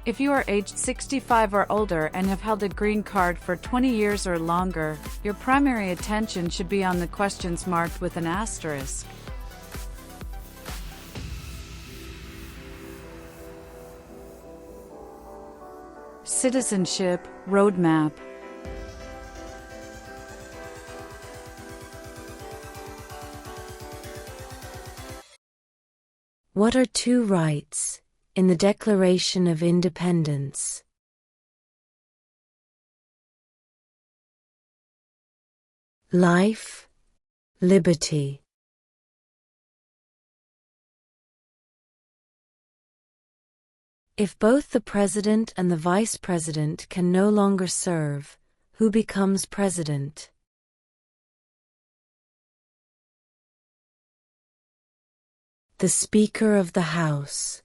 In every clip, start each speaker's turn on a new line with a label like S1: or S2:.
S1: If you are aged 65 or older and have held a green card for 20 years or longer, your primary attention should be on the questions marked with an asterisk. Citizenship Roadmap.
S2: What are two rights in the Declaration of Independence? Life, liberty. If both the President and the Vice President can no longer serve, who becomes President? The Speaker of the House.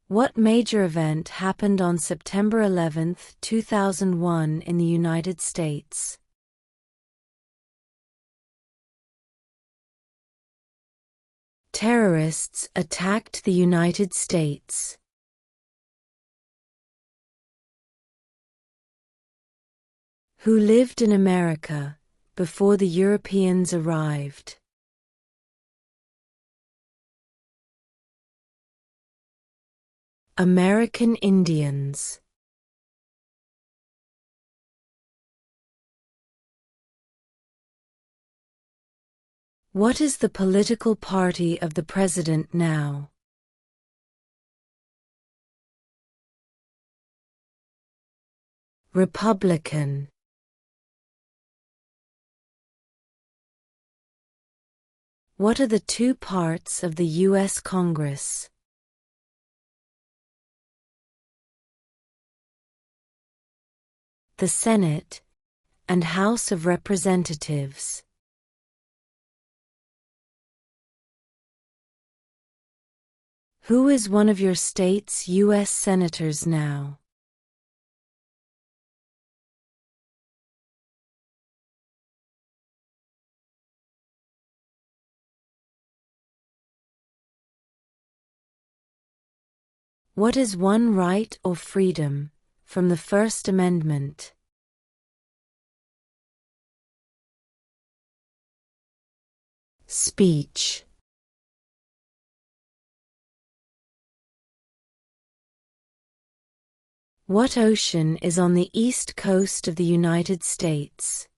S2: What major event happened on September 11, 2001 in the United States? Terrorists attacked the United States. Who lived in America before the Europeans arrived? American Indians. What is the political party of the President now? Republican. What are the two parts of the U.S. Congress? The Senate and House of Representatives. Who is one of your state's U.S. senators now? What is one right or freedom from the First Amendment? Speech. What ocean is on the east coast of the United States?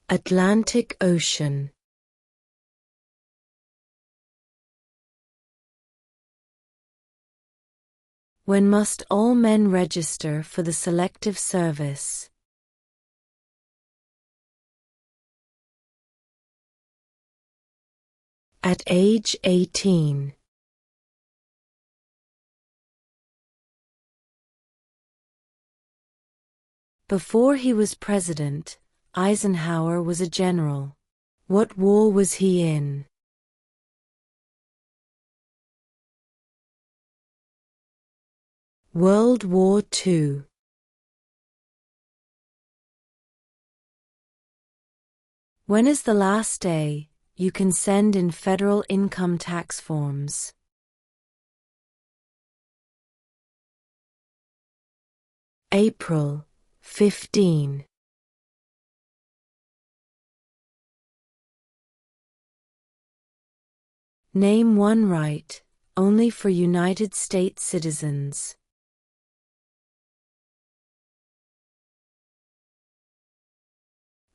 S2: Atlantic Ocean. When must all men register for the Selective Service? At age 18. Before he was president, Eisenhower was a general. What war was he in? World War II. When is the last day you can send in federal income tax forms? April 15. Name one right only for United States citizens.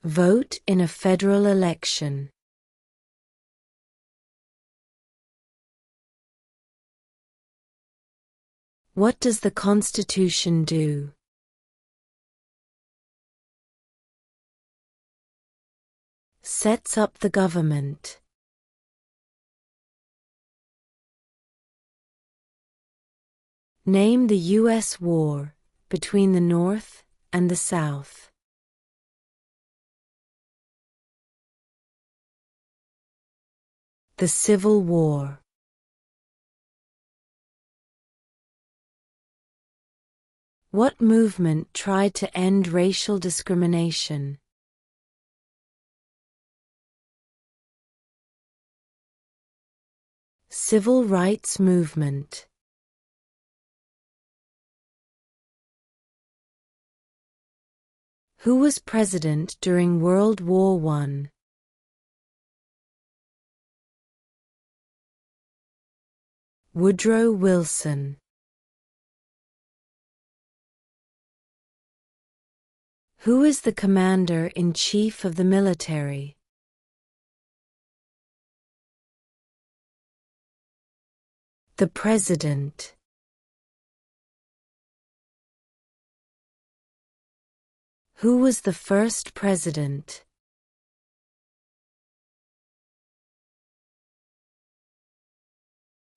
S2: Vote in a federal election. What does the Constitution do? Sets up the government. Name the U.S. war between the North and the South. The Civil War. What movement tried to end racial discrimination? Civil rights movement. Who was president during World War I? Woodrow Wilson. Who is the commander-in-chief of the military? The President. Who was the first president?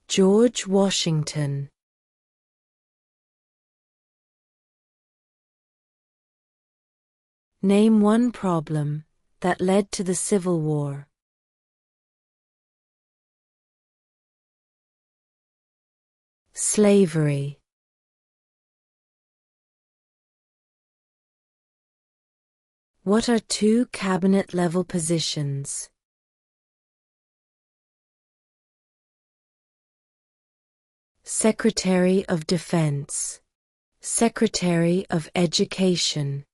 S2: George Washington. Name one problem that led to the Civil War. Slavery. What are two cabinet-level positions? Secretary of Defense. Secretary of Education.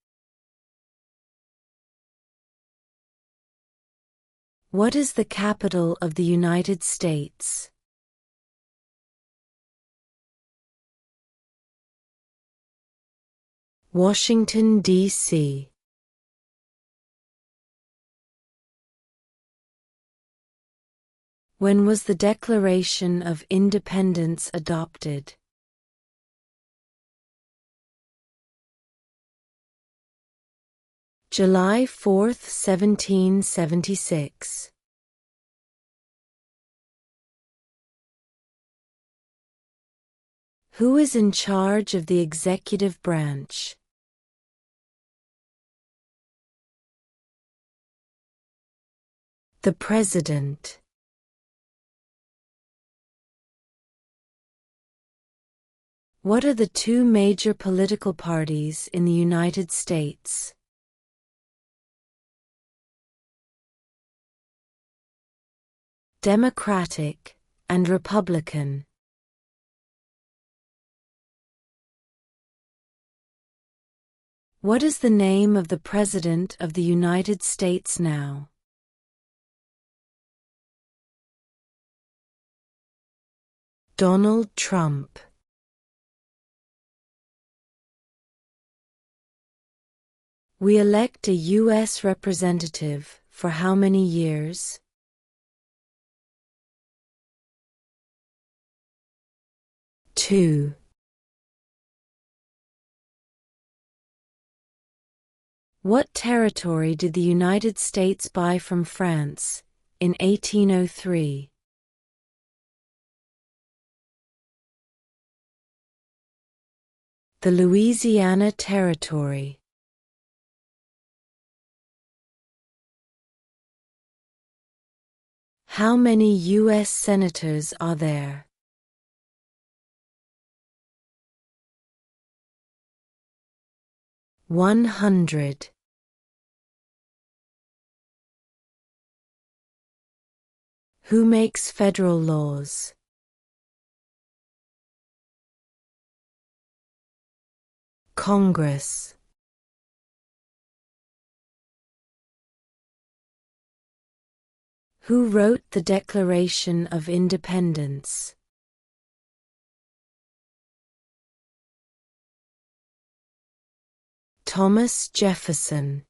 S2: What is the capital of the United States? Washington, D.C. When was the Declaration of Independence adopted? July 4, 1776. Who is in charge of the executive branch? The President. What are the two major political parties in the United States? Democratic and Republican. What is the name of the President of the United States now? Donald Trump. We elect a U.S. representative for how many years? Two. What territory did the United States buy from France in 1803? The Louisiana Territory. How many U.S. senators are there? 100. Who makes federal laws? Congress. Who wrote the Declaration of Independence? Thomas Jefferson.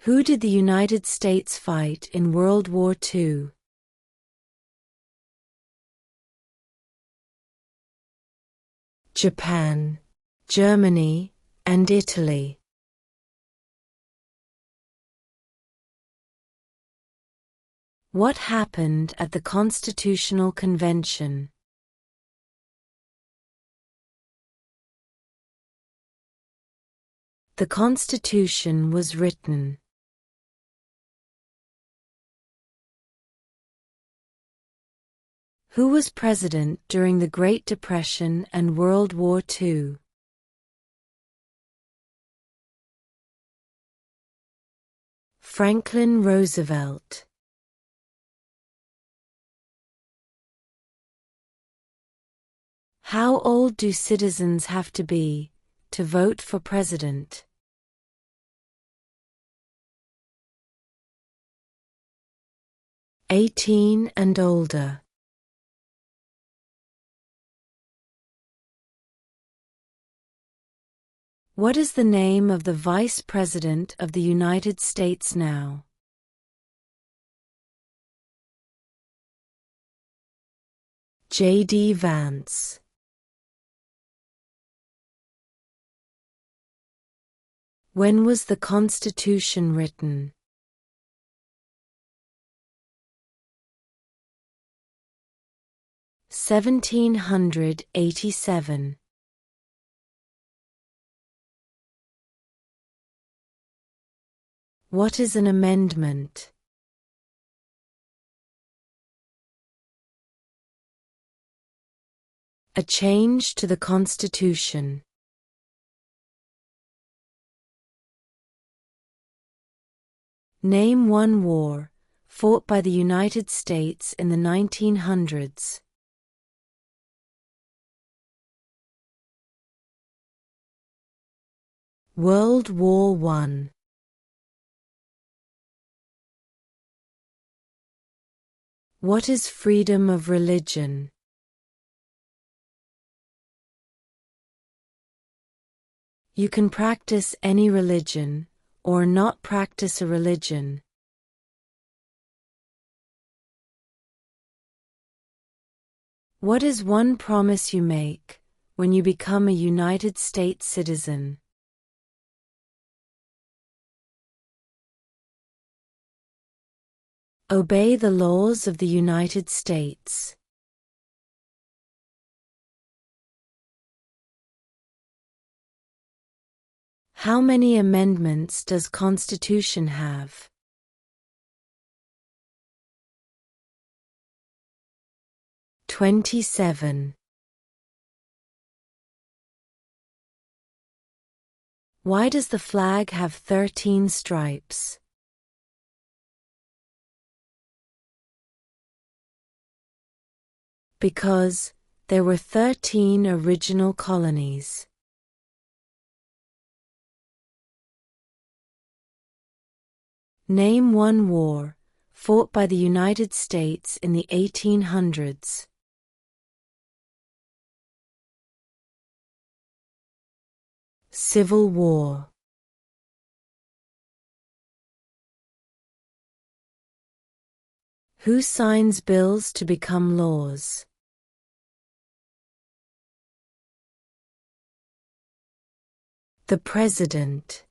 S2: Who did the United States fight in World War II? Japan, Germany, and Italy. What happened at the Constitutional Convention? The Constitution was written. Who was president during the Great Depression and World War II? Franklin Roosevelt. How old do citizens have to be to vote for president? 18 and older. What is the name of the Vice President of the United States now? J.D. Vance. When was the Constitution written? 1787. What is an amendment? A change to the Constitution. Name one war fought by the United States in the 1900s. World War I. What is freedom of religion? You can practice any religion, or not practice a religion. What is one promise you make when you become a United States citizen? Obey the laws of the United States. How many amendments does Constitution have? 27. Why does the flag have 13 stripes? Because there were 13 original colonies. Name one war fought by the United States in the 1800s. Civil War. Who signs bills to become laws? The President.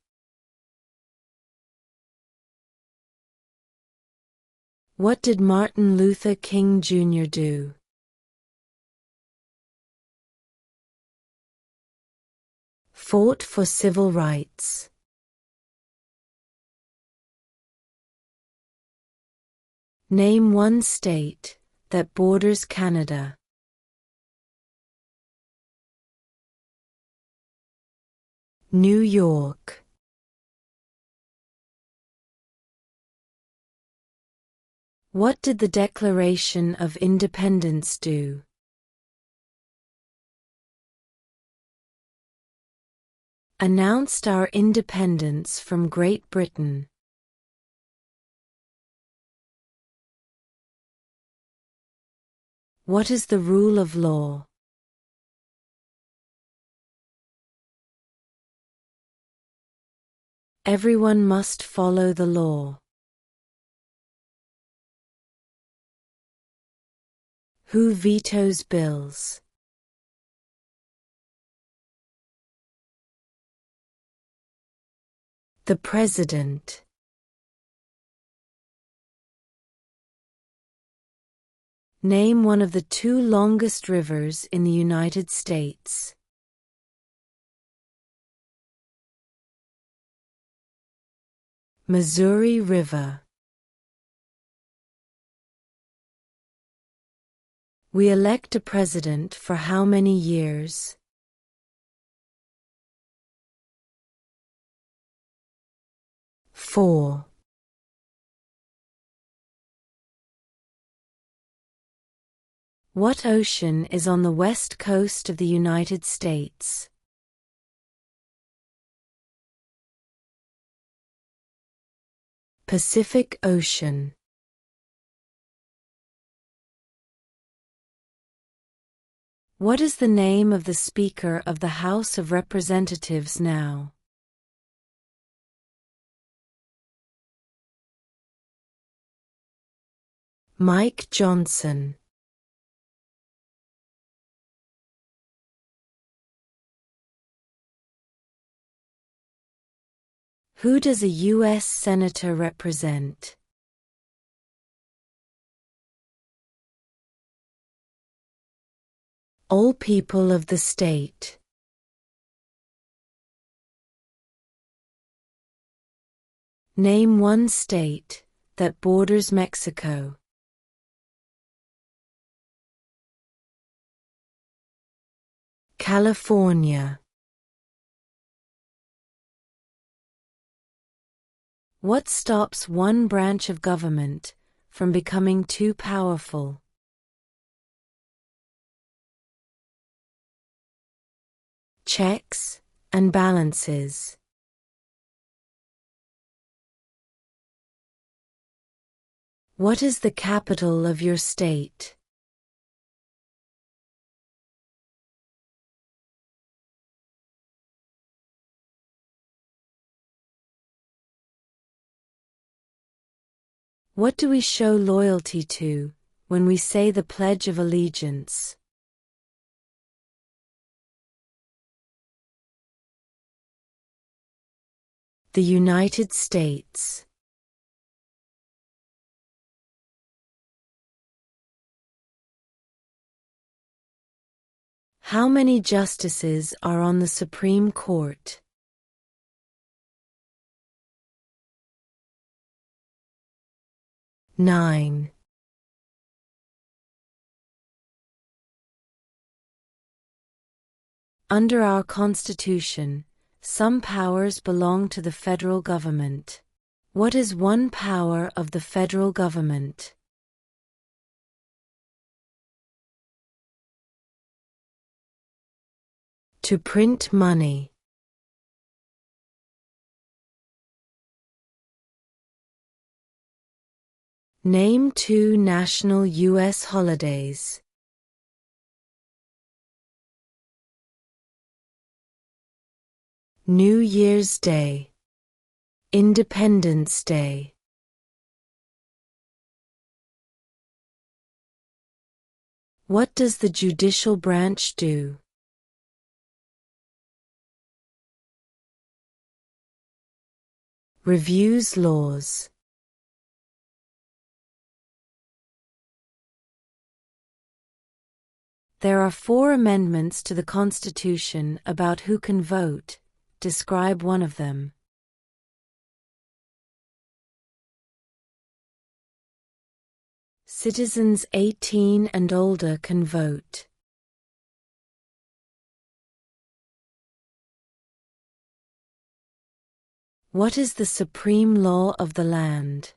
S2: What did Martin Luther King Jr. do? Fought for civil rights. Name one state that borders Canada. New York. What did the Declaration of Independence do? Announced our independence from Great Britain. What is the rule of law? Everyone must follow the law. Who vetoes bills? The President. Name one of the two longest rivers in the United States. Missouri River. We elect a president for how many years? Four. What ocean is on the west coast of the United States? Pacific Ocean. What is the name of the Speaker of the House of Representatives now? Mike Johnson. Who does a U.S. Senator represent? All people of the state. Name one state that borders Mexico. California. What stops one branch of government from becoming too powerful? Checks and balances. What is the capital of your state? What do we show loyalty to when we say the Pledge of Allegiance? The United States. How many justices are on the Supreme Court? 9. Under our Constitution, some powers belong to the federal government. What is one power of the federal government? To print money. Name 2 national U.S. holidays. New Year's Day. Independence Day. What does the judicial branch do? Reviews laws. There are 4 amendments to the Constitution about who can vote. Describe one of them. Citizens 18 and older can vote. What is the supreme law of the land?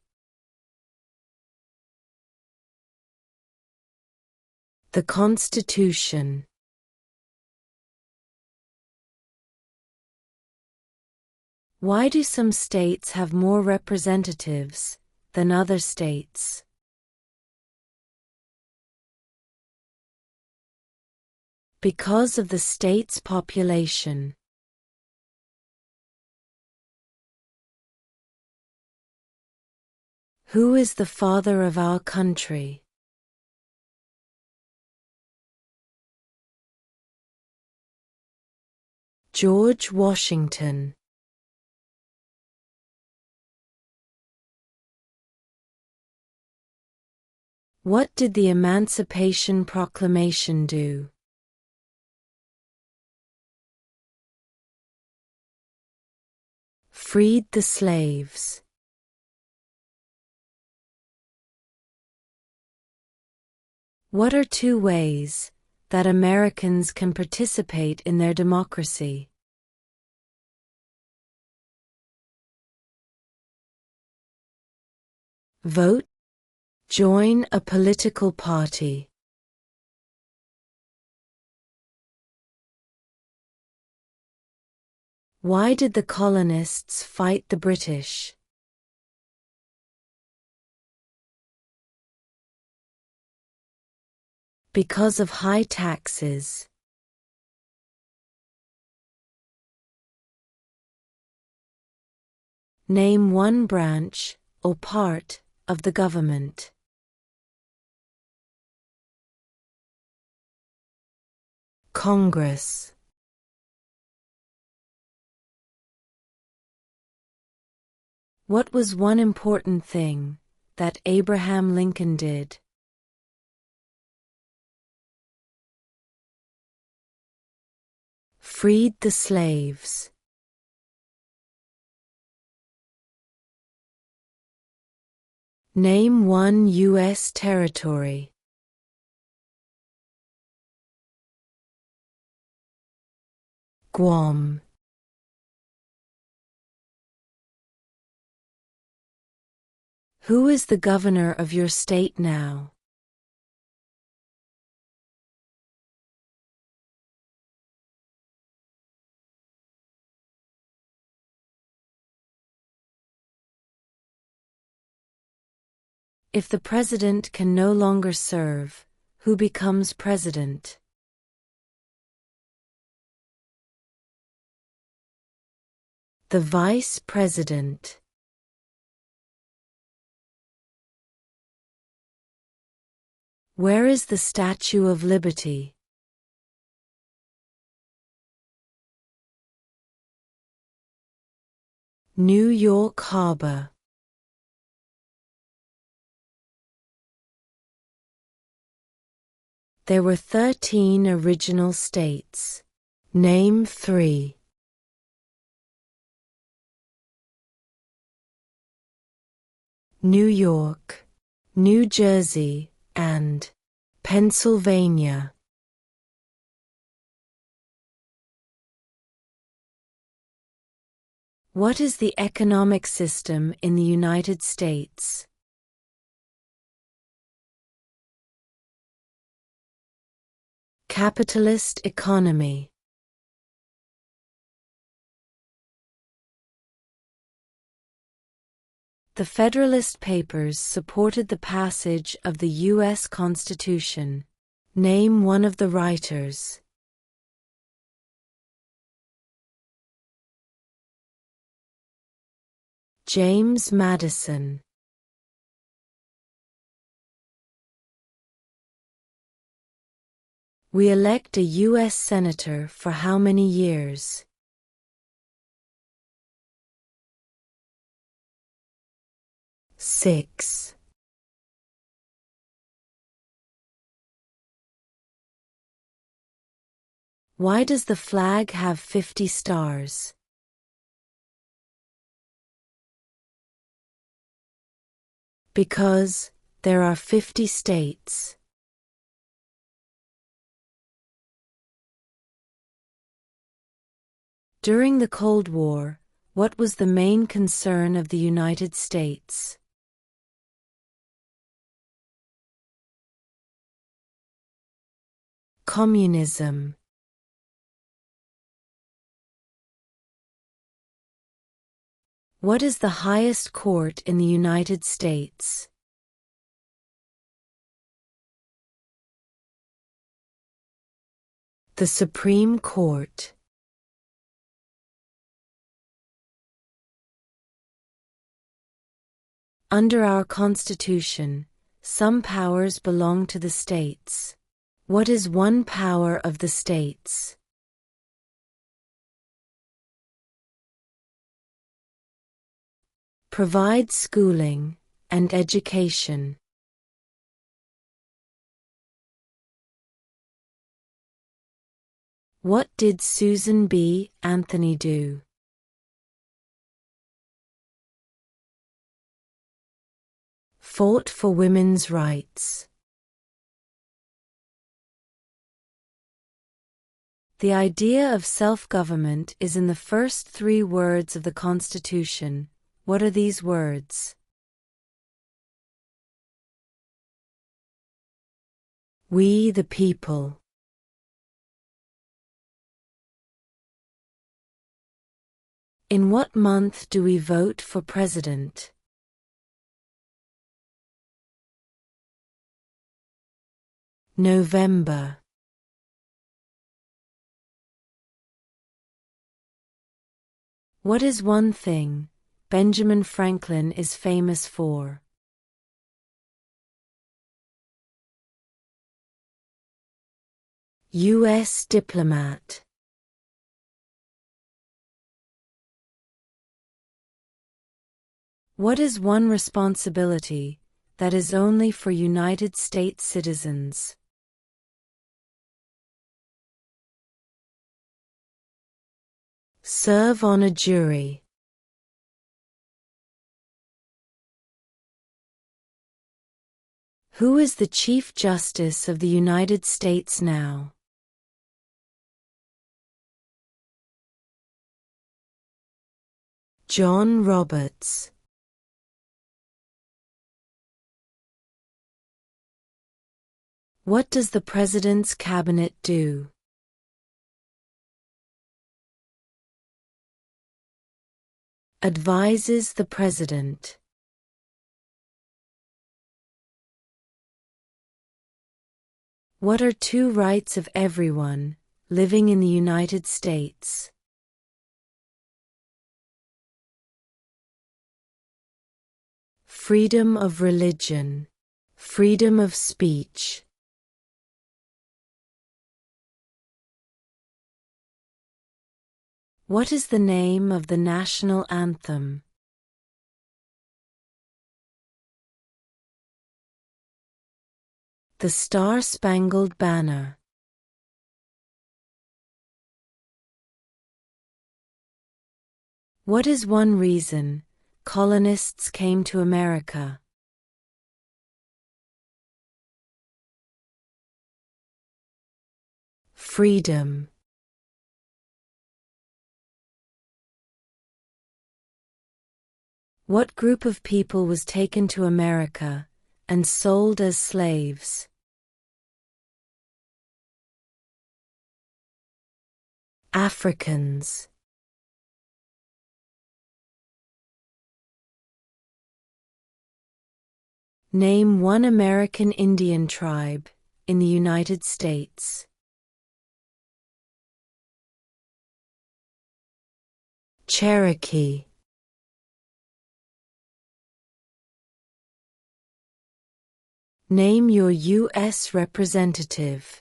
S2: The Constitution. Why do some states have more representatives than other states? Because of the state's population. Who is the father of our country? George Washington. What did the Emancipation Proclamation do? Freed the slaves. What are two ways that Americans can participate in their democracy? Vote. Join a political party. Why did the colonists fight the British? Because of high taxes. Name one branch or part of the government. Congress. What was one important thing that Abraham Lincoln did? Freed the slaves. Name one U.S. territory. Guam. Who is the governor of your state now? If the president can no longer serve, who becomes president? The vice president. Where is the Statue of Liberty? New York Harbor. There were 13 original states. Name 3. New York, New Jersey, and Pennsylvania. What is the economic system in the United States? Capitalist economy. The Federalist Papers supported the passage of the U.S. Constitution. Name one of the writers. James Madison. We elect a U.S. Senator for how many years? 6. Why does the flag have 50 stars? Because there are 50 states. During the Cold War, what was the main concern of the United States? Communism. What is the highest court in the United States? The Supreme Court. Under our Constitution, some powers belong to the states. What is one power of the states? Provide schooling and education. What did Susan B. Anthony do? Fought for women's rights. The idea of self-government is in the first 3 words of the Constitution. What are these words? We the people. In what month do we vote for president? November. What is one thing Benjamin Franklin is famous for? U.S. diplomat. What is one responsibility that is only for United States citizens? Serve on a jury. Who is the Chief Justice of the United States now? John Roberts. What does the President's Cabinet do? Advises the President. What are 2 rights of everyone living in the United States? Freedom of religion, freedom of speech. What is the name of the national anthem? The Star-Spangled Banner. What is one reason colonists came to America? Freedom. What group of people was taken to America and sold as slaves? Africans. Name one American Indian tribe in the United States. Cherokee. Name your U.S. representative.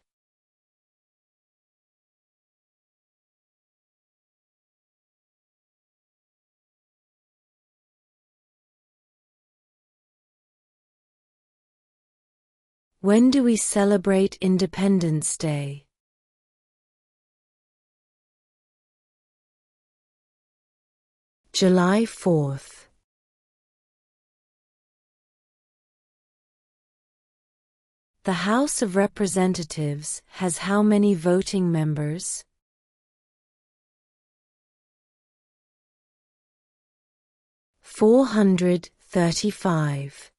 S2: When do we celebrate Independence Day? July 4th. The House of Representatives has how many voting members? 435.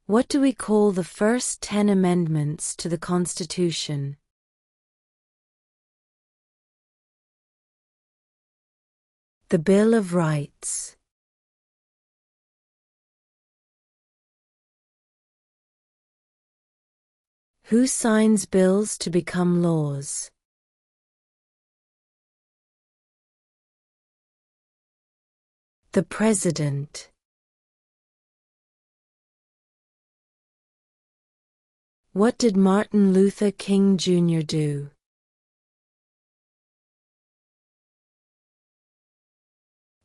S2: What do we call the first 10 amendments to the Constitution? The Bill of Rights. Who signs bills to become laws? The President. What did Martin Luther King Jr. do?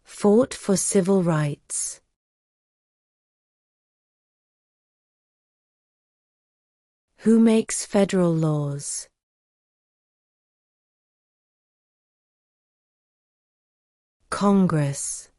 S2: Fought for civil rights. Who makes federal laws? Congress.